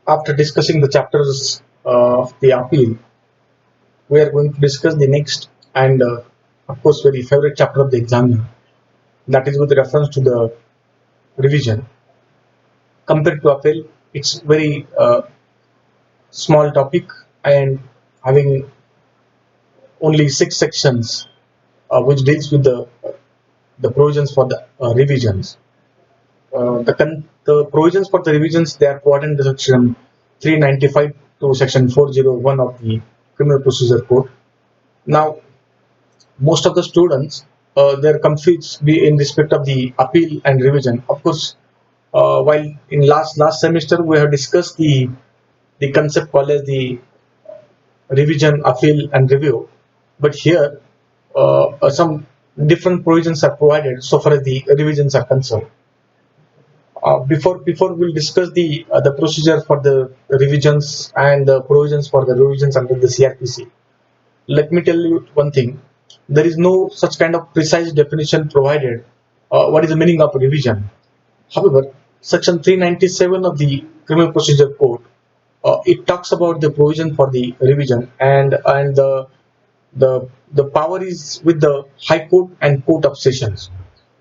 After discussing the chapters of the appeal, we are going to discuss the next and, of course, very favorite chapter of the examiner. That is with reference to the revision. Compared to appeal, it's very small topic and having only 6 sections, which deals with the provisions for the revisions. The provisions for the revisions, they are provided in the section 395 to section 401 of the Criminal Procedure Code. Now, most of the students, they're confused in respect of the appeal and revision. Of course, while in last semester we have discussed the concept called as the revision, appeal, and review, but here some different provisions are provided so far as the revisions are concerned. Before we'll discuss the procedure for the revisions and the provisions for the revisions under the CRPC. Let me tell you one thing: there is no such kind of precise definition provided. What is the meaning of revision? However, Section 397 of the Criminal Procedure Code, it talks about the provision for the revision, and the power is with the High Court and Court of Sessions.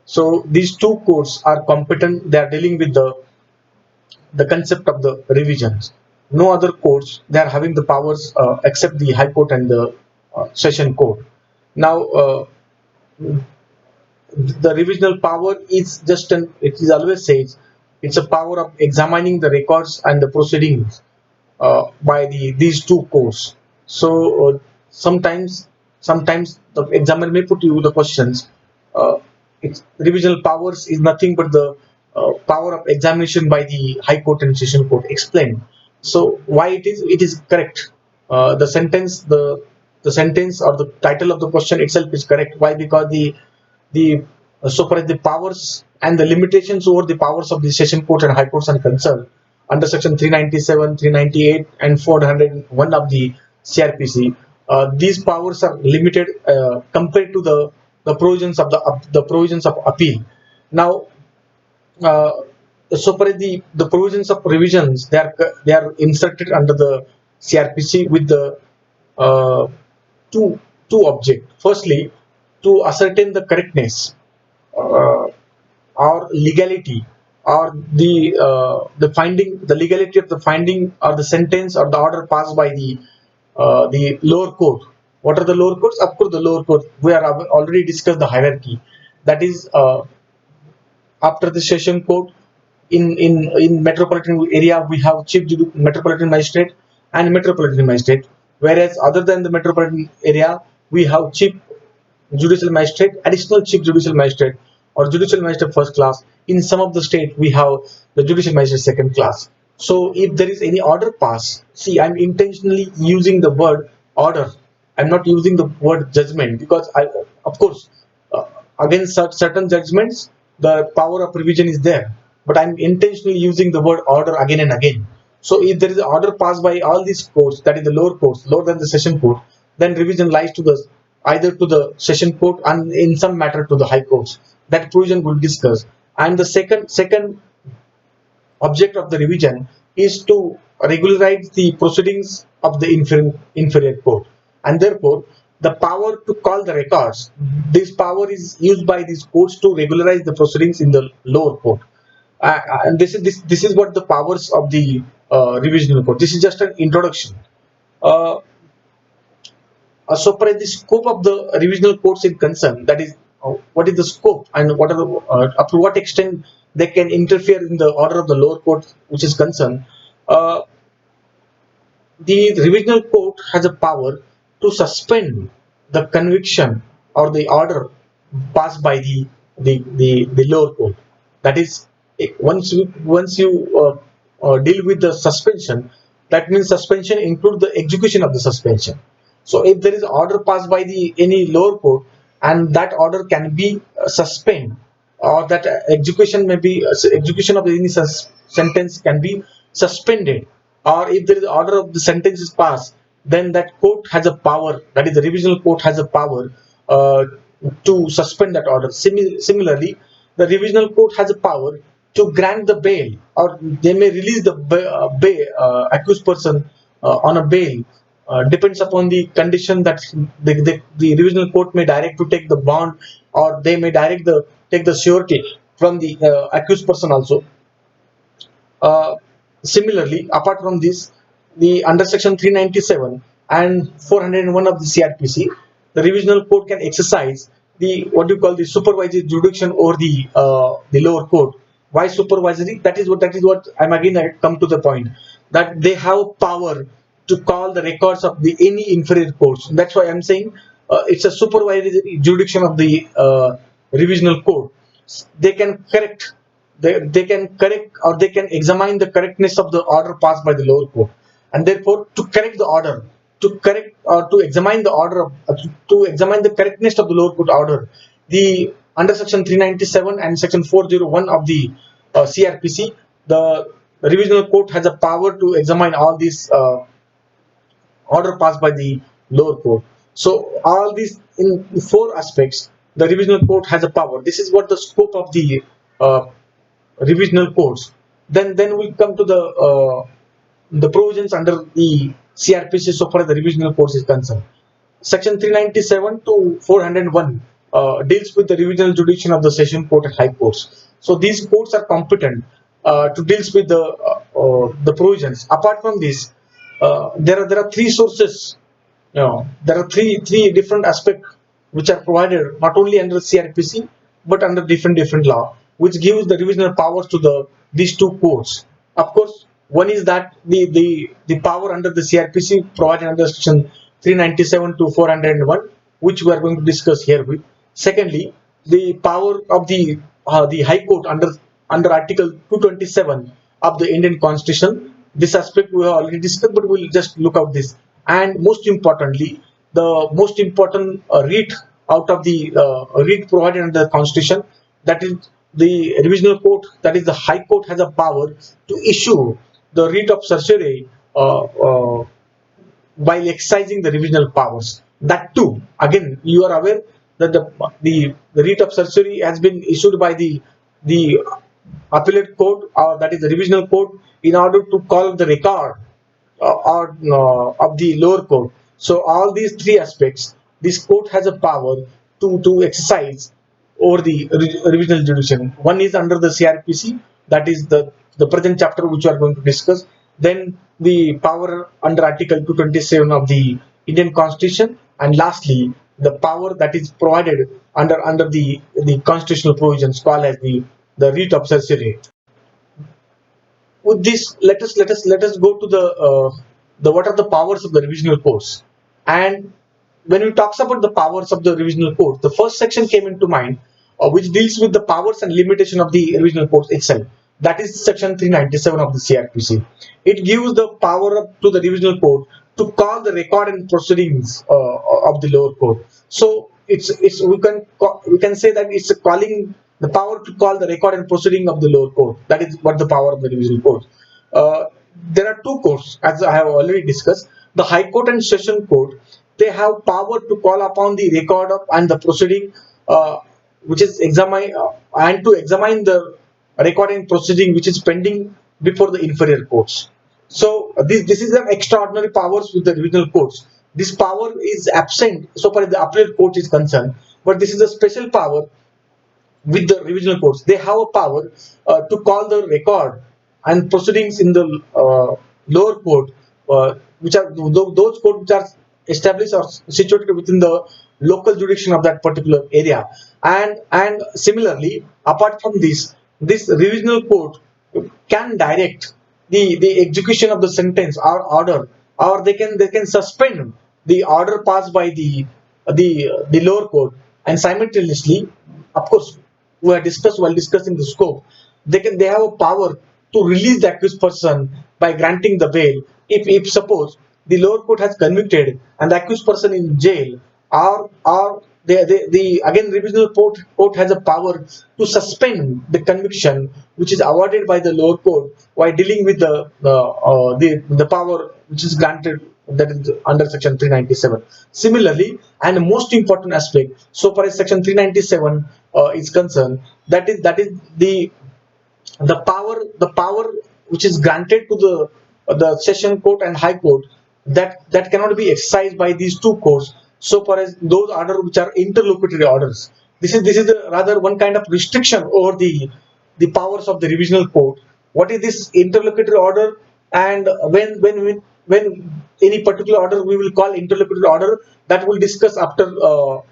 So these two courts are competent. They are dealing with the concept of the revisions. No other courts, they are having the powers except the High Court and the Session Court. Now, the revisional power is just an, it is always says it's a power of examining the records and the proceedings by these two courts. So sometimes the examiner may put you the questions. Uh, Revisional powers is nothing but the power of examination by the High Court and Session Court. Explain. So why it is correct. The sentence or the title of the question itself is correct. Why? Because the so far as the powers and the limitations over the powers of the Session Court and High Courts are concerned, under Section 397, 398, and 401 of the CRPC, these powers are limited compared to the provisions of the provisions of appeal. Now, uh, so far as the provisions of revisions, they are inserted under the CRPC with the uh, two object. Firstly, to ascertain the correctness uh, or legality or the finding, the legality of the finding or the sentence or the order passed by the lower court. What are the lower courts? Of course, the lower court. We are already discussed the hierarchy. That is, after the Session Court, in metropolitan area we have metropolitan magistrate and metropolitan magistrate. Whereas other than the metropolitan area, we have chief judicial magistrate, additional chief judicial magistrate, or judicial magistrate first class. In some of the state, we have the judicial magistrate second class. So if there is any order pass, see, I'm intentionally using the word order. I'm not using the word judgment because of course, uh, against certain judgments, the power of revision is there. But I'm intentionally using the word order again and again. So if there is an order passed by all these courts, that is the lower courts, lower than the Session Court, then revision lies to the either to the Session Court and in some matter to the High Courts. That provision we'll discuss. And the second object of the revision is to regularize the proceedings of the inferior court, and therefore the power to call the records, this power is used by these courts to regularize the proceedings in the lower court. And this is what the powers of the revisional court. This is just an introduction. uh, so far as the scope of the revisional courts is concerned, that is, what is the scope and what are the, up to what extent they can interfere in the order of the lower court which is concerned. uh, the revisional court has a power to suspend the conviction or the order passed by the lower court. That is, once you deal with the suspension, that means suspension include the execution of the suspension. So if there is order passed by the any lower court and that order can be suspend, or that execution may be execution of any sentence can be suspended, or if there is order of the sentence is passed, then that court has a power, that is the revisional court has a power uh, to suspend that order. Similarly, the revisional court has a power to grant the bail, or they may release the accused person on a bail, depends upon the condition that the revisional court may direct to take the bond, or they may direct the take the surety from the accused person also. Similarly, apart from this, the under section 397 and 401 of the CRPC, the revisional court can exercise the what you call the supervisory jurisdiction over the lower court. Why supervisory? That is what I'm again I come to the point that they have power to call the records of the any inferior courts. That's why I'm saying it's a supervisory jurisdiction of the revisional court. They can correct, they can correct or they can examine the correctness of the order passed by the lower court, and therefore to correct the order, to correct or to examine the order to examine the correctness of the lower court order, the under section 397 and section 401 of the CRPC, the revisional court has a power to examine all these order passed by the lower court. So all these in four aspects, the revisional court has a power. This is what the scope of the uh, revisional courts. Then we come to the provisions under the CRPC so far as the revisional courts is concerned. Section 397 to 401 deals with the revisional jurisdiction of the session court and high courts. So these courts are competent to deals with the provisions. Apart from this, there are three sources. There are three different aspects which are provided not only under CRPC but under different law, which gives the revisional powers to these two courts. Of course, one is that the power under the CRPC provided under section 397 to 401, which we are going to discuss here with. Secondly, the power of the High Court under Article 227 of the Indian Constitution. This aspect we have already discussed, but we'll just look at this. And most importantly, the most important writ out of the writ provided under the Constitution, that is the revisional court, that is the High Court, has a power to issue the writ of certiorari while exercising the revisional powers. That too, again, you are aware that the writ of certiorari has been issued by the appellate court, or that is the revisional court, in order to call the record of the lower court. So all these three aspects, this court has a power to exercise over the revisional jurisdiction. One is under the CRPC, that is the present chapter which we are going to discuss. Then the power under Article 227 of the Indian Constitution, and lastly the power that is provided under the constitutional provisions called as the writ of certiorari. With this, let us go to the what are the powers of the revisional courts. And when we talks about the powers of the revisional court, the first section came into mind, which deals with the powers and limitation of the revisional court itself. That is section 397 of the CRPC. It gives the power to the revisional court to call the record and proceedings of the lower court. So it's we can say that it's calling the power to call the record and proceeding of the lower court. That is what the power of the revisional court. Uh, there are two courts, as I have already discussed. The High Court and Session Court, they have power to call upon the record of and the proceeding, which is examine and to examine the record and proceeding which is pending before the inferior courts. So this is an extraordinary powers with the revisional courts. This power is absent so far as the appellate court is concerned, but this is a special power with the revisional courts. They have a power to call the record and proceedings in the lower court, which are those courts which are established or situated within the local jurisdiction of that particular area. And similarly, apart from this revisional court can direct the execution of the sentence or order, or they can suspend the order passed by the lower court, and simultaneously, of course, we have discussed while discussing the scope, they have a power to release the accused person by granting the bail if suppose the lower court has convicted and the accused person in jail, or the again revisional court has a power to suspend the conviction which is awarded by the lower court while dealing with the power which is granted, that is under section 397. Similarly, and the most important aspect so far as section 397 is concerned, that is the power which is granted to the session court and high court, that cannot be exercised by these two courts so far as those orders which are interlocutory orders. This is rather one kind of restriction over the powers of the revisional court. What is this interlocutory order? And when any particular order we will call interlocutory order, that will discuss after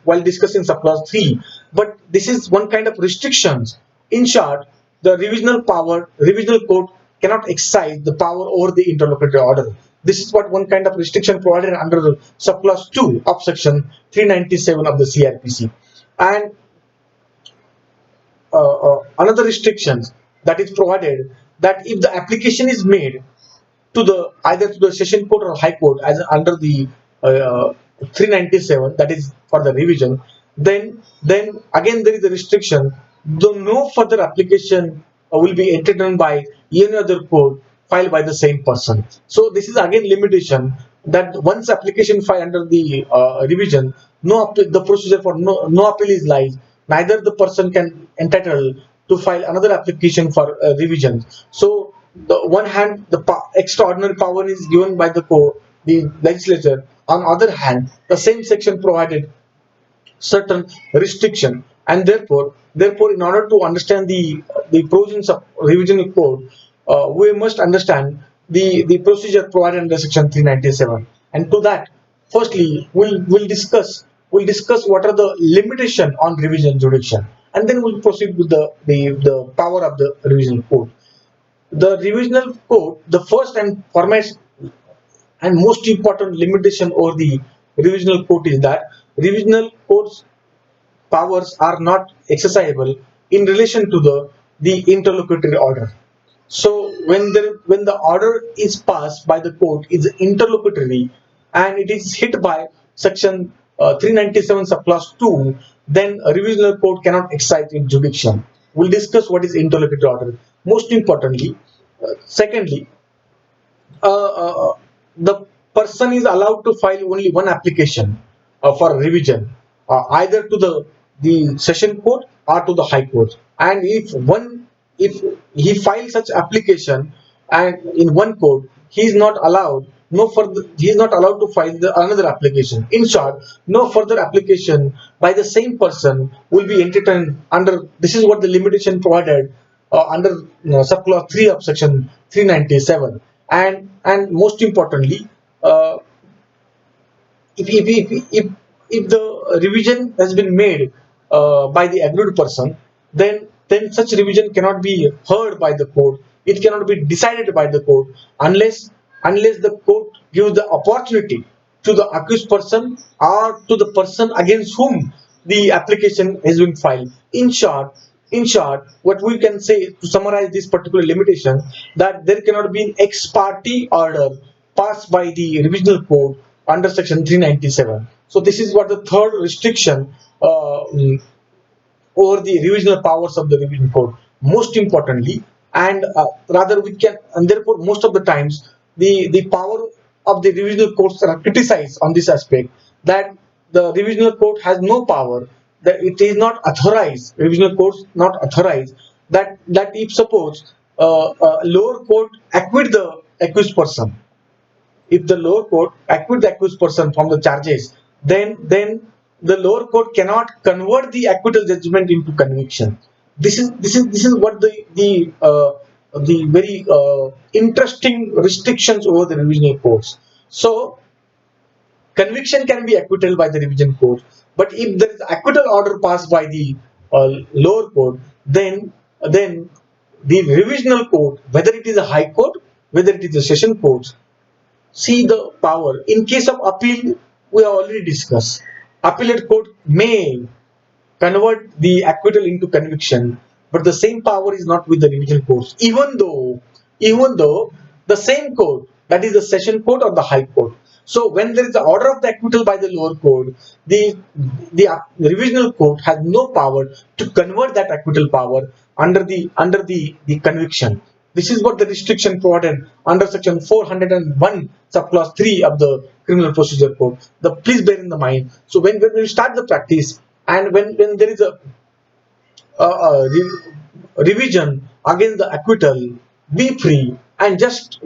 while discussing subclause 3. But this is one kind of restrictions. In short, the revisional court cannot exercise the power over the interlocutory order. This is what one kind of restriction provided under subclause 2 of section 397 of the CRPC. And another restrictions that is provided, that if the application is made to the either to the session court or high court as under the 397, that is for the revision, then again there is a restriction, though no further application will be entered by any other court filed by the same person. So this is again limitation, that once application filed under the revision, no appeal, the procedure for no appeal is live. Neither the person can entitle to file another application for revision. So the one hand, the extraordinary power is given by the legislature. On other hand, the same section provided certain restriction, and therefore in order to understand the provisions of revisional code, we must understand the procedure provided under section 397. And to that, firstly we'll discuss what are the limitation on revision jurisdiction, and then we'll proceed with the power of the revisional code. The revisional code, the first and foremost and most important limitation over the revisional code is that revisional code's powers are not exercisable in relation to the interlocutory order. So when the order is passed by the court is interlocutory and it is hit by section 397 subclause 2, then a revisional court cannot exercise its jurisdiction. We'll discuss what is interlocutory order. Most importantly, secondly, the person is allowed to file only one application for revision, either to the session court or to the high court. And if he files such application and in one court, he is not allowed to file another application. In short, no further application by the same person will be entertained under. This is what the limitation provided under subclause 3 of section 397. And most importantly, uh, if the revision has been made by the aggrieved person, then such revision cannot be heard by the court. It cannot be decided by the court unless the court gives the opportunity to the accused person or to the person against whom the application has been filed. In short, what we can say to summarize this particular limitation, that there cannot be an ex parte order passed by the revisional code under section 397. So this is what the third restriction over the revisional powers of the revision code. Most importantly, and rather we can, and therefore most of the times the power of the revisional courts are criticized on this aspect, that the revisional court has no power, that it is not authorized, revisional courts not authorized, that if suppose lower court acquit the accused person, if the lower court acquit the accused person from the charges, then the lower court cannot convert the acquittal judgment into conviction. This is what the very interesting restrictions over the revisional courts. So conviction can be acquittal by the revision court, but if there is acquittal order passed by the lower court, then the revisional court, whether it is a high court, whether it is a session court, see the power. In case of appeal, we have already discussed. Appellate court may convert the acquittal into conviction, but the same power is not with the revision courts. Even though the same court, that is the session court or the high court. So when there is the order of the acquittal by the lower court, the revisional court has no power to convert that acquittal power under the conviction. This is what the restriction provided under section 401 subclause 3 of the criminal procedure code. Please bear in the mind. So when we start the practice, and when there is a revision against the acquittal, be free, and just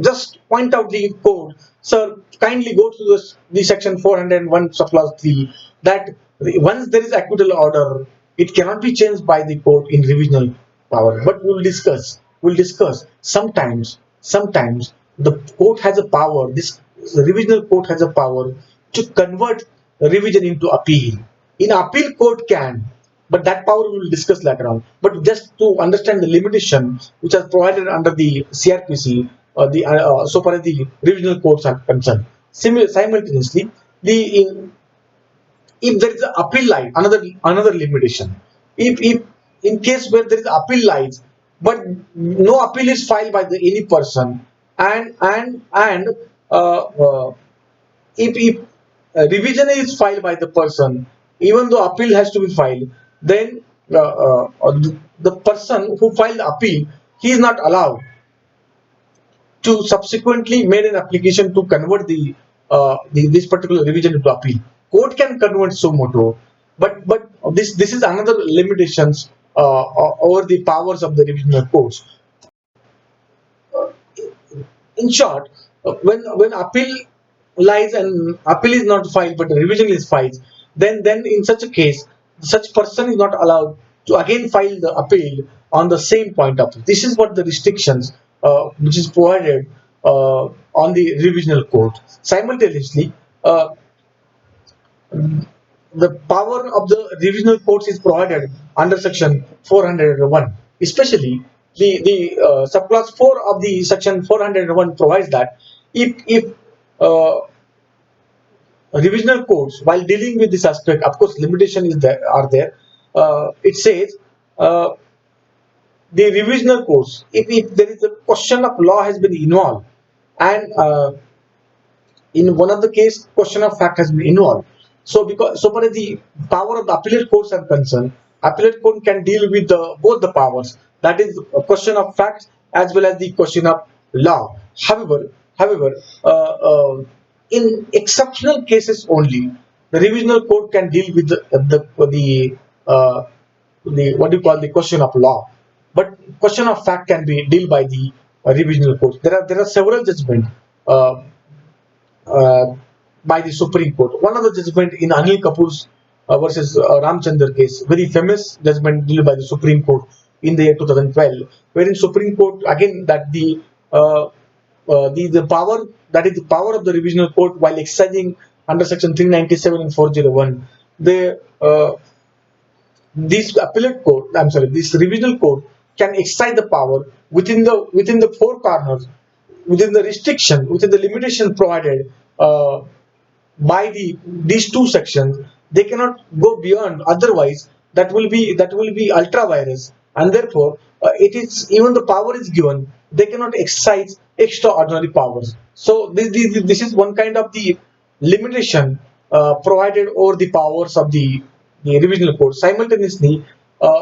point out the code. Sir, kindly go to the section 401 subclause 3 that once there is acquittal order, it cannot be changed by the court in revisional power. But we'll discuss sometimes the court has a power. This the revisional court has a power to convert revision into appeal. In appeal court can, but that power we will discuss later on. But just to understand the limitation which are provided under the CRPC, so far as the revisional courts are concerned. Simultaneously, the in if there is an appeal line, another limitation. If in case where there is appeal lines, but no appeal is filed by the any person, and if revision is filed by the person, even though appeal has to be filed, then the person who filed the appeal, he is not allowed to subsequently made an application to convert this particular revision into appeal. Court can convert suo motu, but this is another limitations over the powers of the revisional courts. In short, when appeal lies and appeal is not filed but revision is filed, then in such a case, such person is not allowed to again file the appeal on the same point of view. This is what the restrictions which is provided on the revisional court. Simultaneously, the power of the revisional courts is provided under section 401, especially the subclause 4 of the section 401 provides that if revisional courts, while dealing with this aspect, of course limitation is there are there. It says the revisional courts, if there is a question of law has been involved, and in one of the case question of fact has been involved. So because so far as the power of the appellate courts are concerned, appellate court can deal with both the powers, that is a question of facts as well as the question of law. However, in exceptional cases only, the revisional court can deal with the what do you call the question of law, but question of fact can be dealt by the revisional court. There are several judgments uh, uh, by the Supreme Court. One of the judgment in Anil Kapoor's versus Ramchandra case, very famous judgment dealt by the Supreme Court in the year 2012, wherein Supreme Court again that the power, that is the power of the revisional court while exercising under section 397 and 401, they this appellate court, I'm sorry, this revisional court can exercise the power within the four corners, within the restriction, within the limitation provided by these two sections. They cannot go beyond, otherwise that will be ultra virus, and therefore it is, even the power is given, they cannot exercise extraordinary powers. So this is one kind of the limitation provided over the powers of the revisional court. Simultaneously,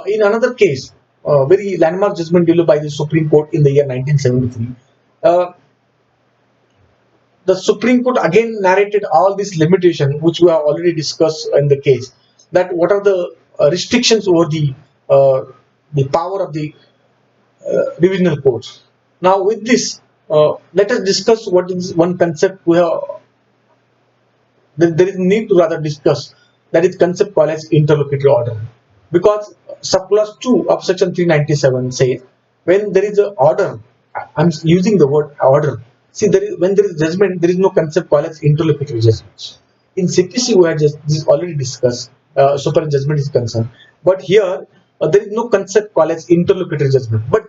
in another case, very landmark judgment delivered by the Supreme Court in the year 1973, uh, the Supreme Court again narrated all these limitations which we have already discussed in the case. That what are the restrictions over uh, the power of the revisional courts. Now, with this, let us discuss what is one concept we have. There is need to rather discuss, that is concept called as interlocutory order, because subclause 2 of section 397 says when there is a order, I'm using the word order. See, when there is judgment, there is no concept called as interlocutory judgment. In CPC, we had just this already discussed, so far as judgment is concerned. But here, there is no concept called as interlocutory judgment. But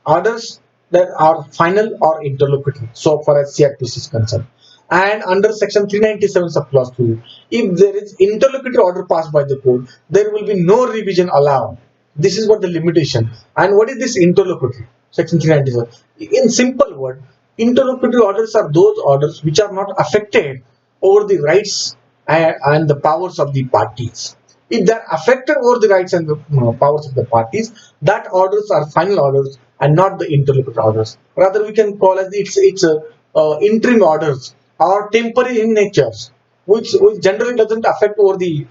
orders that are final or interlocutory, so far as CRPC is concerned. And under section 397 subclause 2, if there is interlocutory order passed by the court, there will be no revision allowed. This is what the limitation. And what is this interlocutory? Section 397. In simple word, interlocutory orders are those orders which are not affected over the rights and the powers of the parties. If they are affected over the rights and the powers of the parties, that orders are final orders and not the interlocutory orders. Rather, we can call as it's interim orders or temporary in nature, which generally doesn't affect over the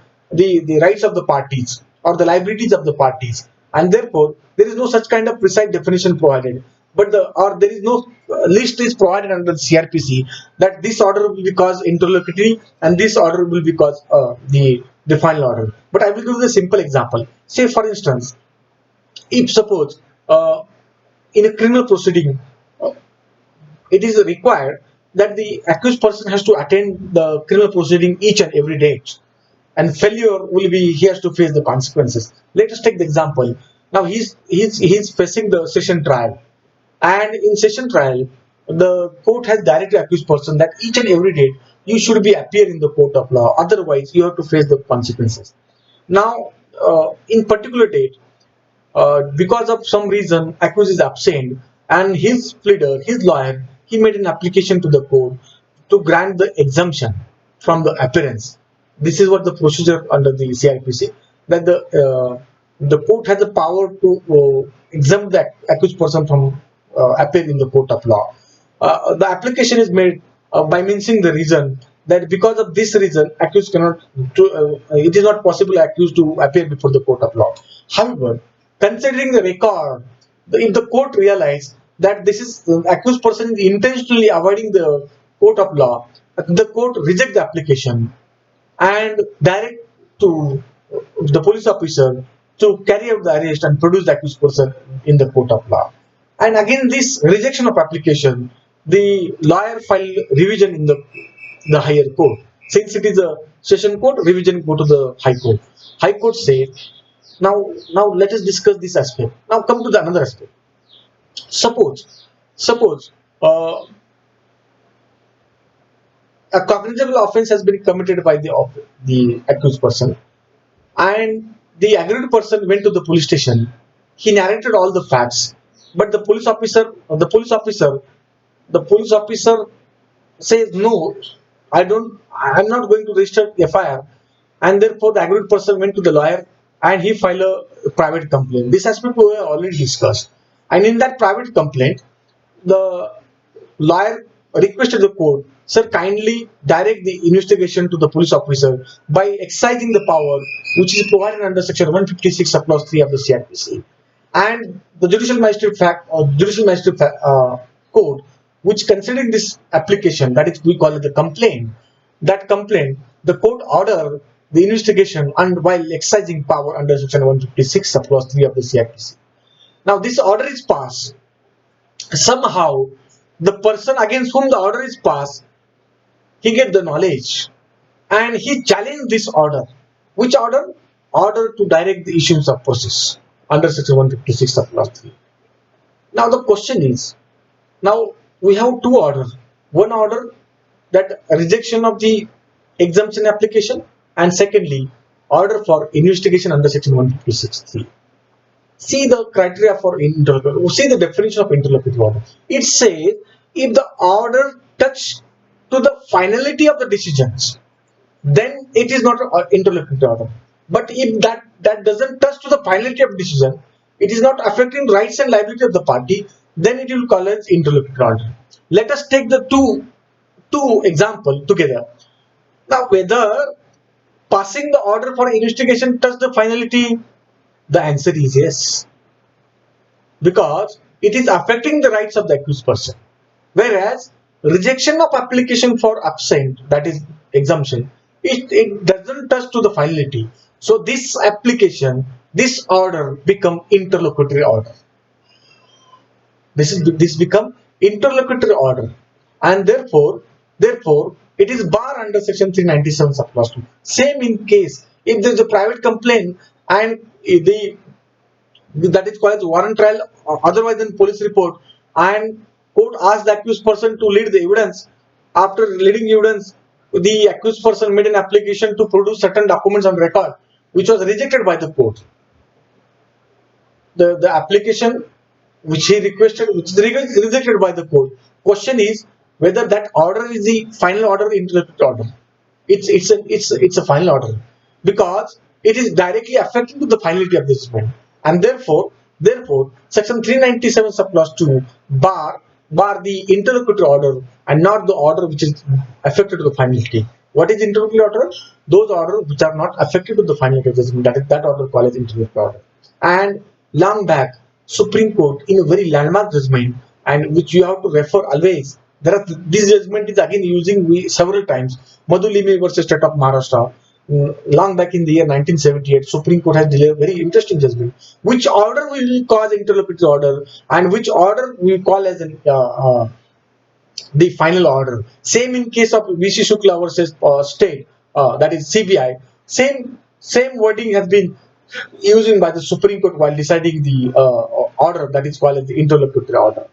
rights of the parties or the liabilities of the parties, and therefore there is no such kind of precise definition provided. But there is no list is provided under the CRPC that this order will be caused interlocutory and this order will be caused the final order. But I will give you a simple example. Say for instance, if suppose in a criminal proceeding, uh, it is required that the accused person has to attend the criminal proceeding each and every day, and failure will be he has to face the consequences. Let us take the example. Now he's facing the session trial, and in session trial, the court has directly accused person that each and every day you should be appear in the court of law, otherwise you have to face the consequences. Now, in particular date, because of some reason accused is absent, and his pleader, his lawyer, he made an application to the court to grant the exemption from the appearance. This is what the procedure under the CRPC, that the court has the power to exempt the accused person from appear in the court of law. The application is made by mentioning the reason that because of this reason accused cannot it is not possible accused to appear before the court of law. However, considering the record, if the court realized that this is accused person is intentionally avoiding the court of law, the court reject the application and direct to the police officer to carry out the arrest and produce the accused person in the court of law. And again, this rejection of application, the lawyer filed revision in the higher court. Since it is a session court, revision go to the high court. High court said, now let us discuss this aspect. Now come to the another aspect. Suppose a cognizable offense has been committed by the accused person, and the aggrieved person went to the police station. He narrated all the facts, but the police officer says no, I'm not going to register FIR, and therefore the aggrieved person went to the lawyer and he filed a private complaint. This aspect we have already discussed, and in that private complaint, the lawyer requested the court, sir, kindly direct the investigation to the police officer by exercising the power which is provided under section 156 of clause 3 of the CRPC. And the judicial magistrate code, which considering this application, that is we call it the complaint, that complaint, the court order the investigation and while exercising power under section 156 of clause 3 of the CRPC. Now this order is passed. Somehow the person against whom the order is passed, he get the knowledge and he challenged this order. Which order? Order to direct the issuance of process under section 156 of clause 3. Now the question is, now we have two orders. One order that rejection of the exemption application, and secondly order for investigation under section 156(3). See the criteria for interlocutory. See the definition of interlocutory order. It says if the order touch to the finality of the decisions, then it is not an interlocutory order. But if that doesn't touch to the finality of decision, it is not affecting rights and liability of the party, then it will call as interlocutory order. Let us take the two example together. Now whether passing the order for investigation touch the finality, the answer is yes, because it is affecting the rights of the accused person. Whereas rejection of application for absent, that is exemption, it doesn't touch to the finality. So this application, this order become interlocutory order. This become interlocutory order, and therefore it is bar under section 397 sub clause 2. Same in case if there is a private complaint and that is called as warrant trial or otherwise than police report, and court asks the accused person to lead the evidence. After leading evidence, the accused person made an application to produce certain documents on record, which was rejected by the court. The application which he requested, which is rejected by the court. Question is whether that order is the final order, interlocutory order. It's a final order because it is directly affecting to the finality of the judgment, and therefore section 397 sub clause 2 bar the interlocutory order and not the order which is affected to the finality. What is interlocutory order? Those orders which are not affected to the finality of the judgment, that order called as interlocutory order. And long back, Supreme Court in a very landmark judgment, and which you have to refer always. This judgment is again using we several times. Madhulimi versus State of Maharashtra. Long back in the year 1978, Supreme Court has delivered very interesting judgment. Which order we will call interlocutory order, and which order we call as the final order. Same in case of VC Shukla versus state, that is CBI. Same wording has been used by the Supreme Court while deciding the order that is called as the interlocutory order.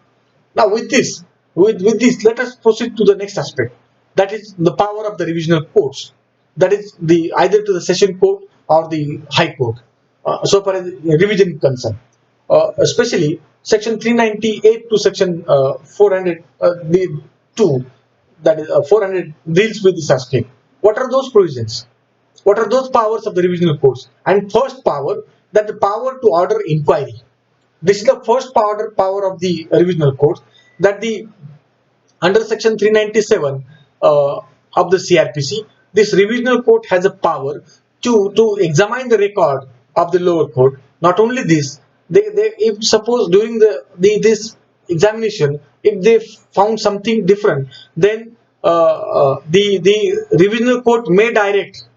Now, with this, let us proceed to the next aspect. That is the power of the revisional courts. That is the either to the session court or the high court. So far as revision concerned, especially section 398 to section 400, the two, that is 400 deals with this aspect. What are those provisions? What are those powers of the revisional courts? And first power, that the power to order inquiry. This is the first power of the revisional court, that the under section 397 of the CRPC, this revisional court has a power to examine the record of the lower court. Not only this, they if suppose during this examination, if they found something different, then the revisional court may direct.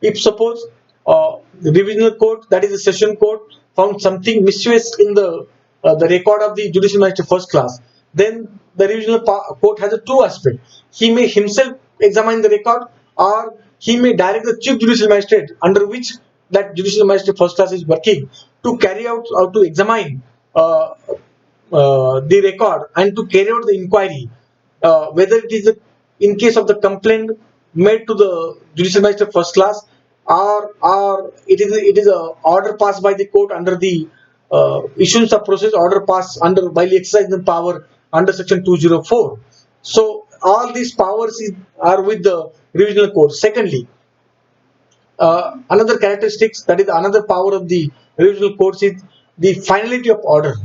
If suppose the revisional court, that is the session court, found something mischievous in the record of the judicial magistrate first class, then the revisional court has a two aspect. He may himself examine the record, or he may direct the chief judicial magistrate under which that judicial magistrate first class is working to carry out or to examine the record and to carry out the inquiry, whether it is in case of the complaint made to the judicial magistrate first class, or it is a order passed by the court under the issuance of process order passed under by the exercise the power under section 204. So all these powers are with the revisional court. Secondly, another characteristics, that is another power of the revisional courts, is the finality of order.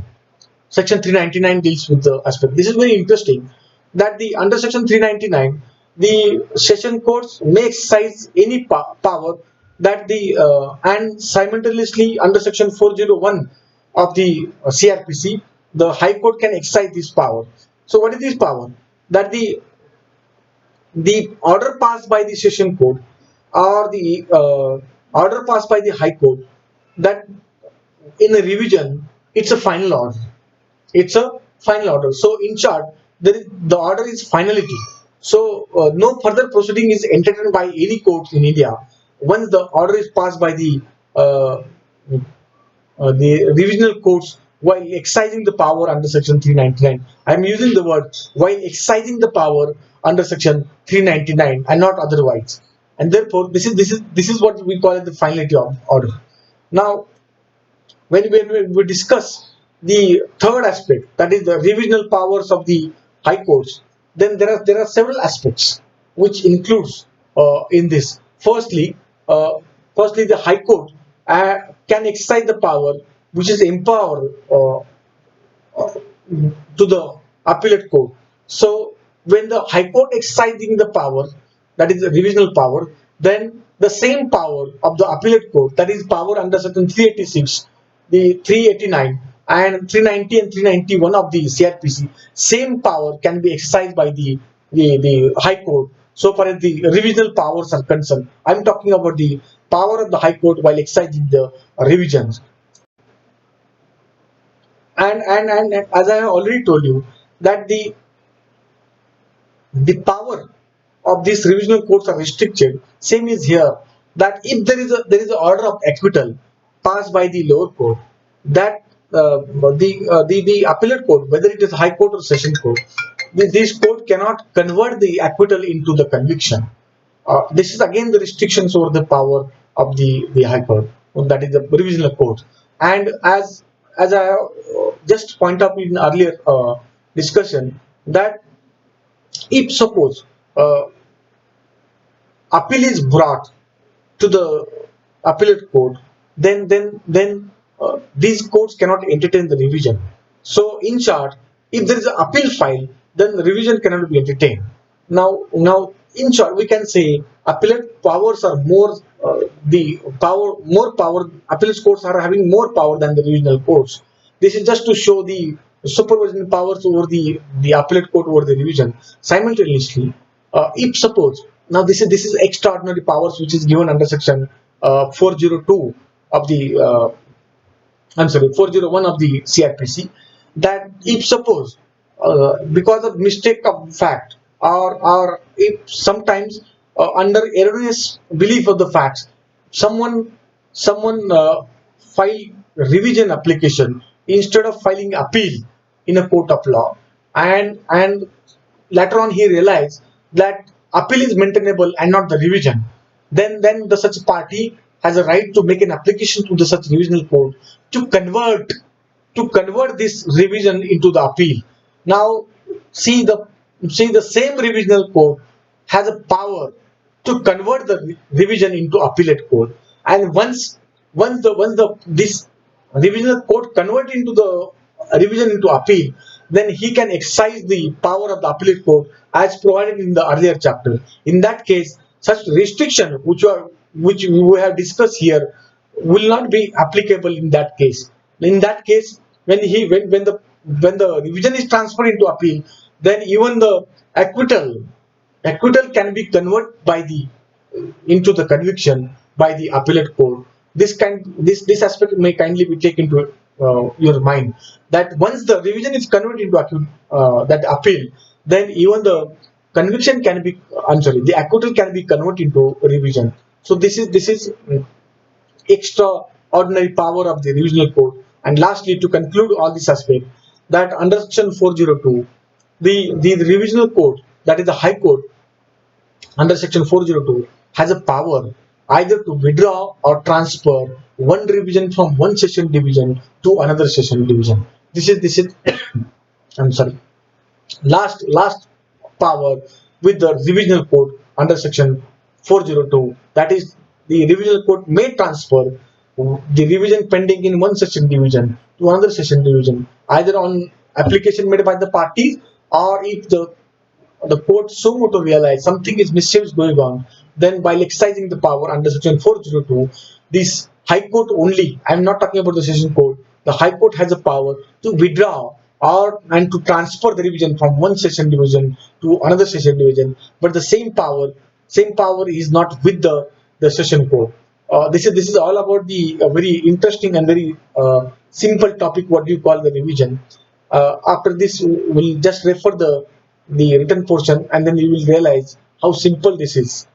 Section 399 deals with the aspect. This is very interesting, that the under section 399, the session courts may exercise any power that the and simultaneously under section 401 of the CRPC, the High Court can exercise this power. So what is this power? That the order passed by the session court or the order passed by the High Court, that in a revision, it's a final order. It's a final order. So in short, the order is finality. So no further proceeding is entertained by any court in India once the order is passed by the revisional courts while exercising the power under section 399. I am using the word while exercising the power under section 399 and not otherwise. And therefore, this is what we call it the finality of order. Now, when we discuss the third aspect, that is the revisional powers of the high courts, then there are several aspects which includes in this. Firstly, the High Court can exercise the power which is empowered to the appellate court. So when the High Court exercising the power, that is the revisional power, then the same power of the appellate court, that is power under section 386, the 389 and 390 and 391 of the CRPC, same power can be exercised by the High Court. So far as the revisional powers are concerned, I am talking about the power of the High Court while exercising the revisions. And as I have already told you, that the power of these revisional courts are restricted. Same is here, that if there is an order of acquittal passed by the lower court, that the appellate court, whether it is High Court or Session Court, this court cannot convert the acquittal into the conviction. This is again the restrictions over the power of the High Court, that is the revisional court. And as I just point out in earlier discussion, that if suppose appeal is brought to the appellate court, then these courts cannot entertain the revision. So in short, if there is an appeal file, then the revision cannot be entertained. Now in short, we can say appellate powers are more the power, more power, appellate courts are having more power than the revisional courts. This is just to show the supervision powers over the appellate court over the revision. Simultaneously, if suppose, now this is extraordinary powers which is given under section 402 of the I'm sorry, 401 of the CRPC, that if suppose because of mistake of fact, or if sometimes under erroneous belief of the facts, someone file revision application instead of filing appeal in a court of law, and later on he realized that appeal is maintainable and not the revision, then the such party has a right to make an application to the such revisional court to convert this revision into the appeal. Now, see the see the same revisional court has a power to convert the revision into appellate court, and once the this revisional court convert into the revision into appeal, then he can exercise the power of the appellate court as provided in the earlier chapter. In that case, such restriction which we have discussed here will not be applicable in that case. In that case, when the revision is transferred into appeal, then even the acquittal acquittal can be converted by the into the conviction by the appellate court. This aspect may kindly be taken into your mind, that once the revision is converted into that appeal, then even the conviction can be, I'm sorry, the acquittal can be converted into revision. So this is extraordinary power of the revisional court. And lastly, to conclude all this aspect, that under section 402, the revisional court, that is the high court, under section 402, has a power either to withdraw or transfer one revision from one session division to another session division. This is I'm sorry, last power with the revisional court under section 402, that is, the revisional court may transfer the revision pending in one session division to another session division, either on application made by the parties, or if the court so to realize something is mischief going on, then by exercising the power under section 402, this high court only, I'm not talking about the session court, the high court has a power to withdraw or and to transfer the revision from one session division to another session division, but the same power is not with the session court. This is all about the very interesting and very simple topic, what you call the revision. After this, we'll just refer the written portion, and then you will realize how simple this is.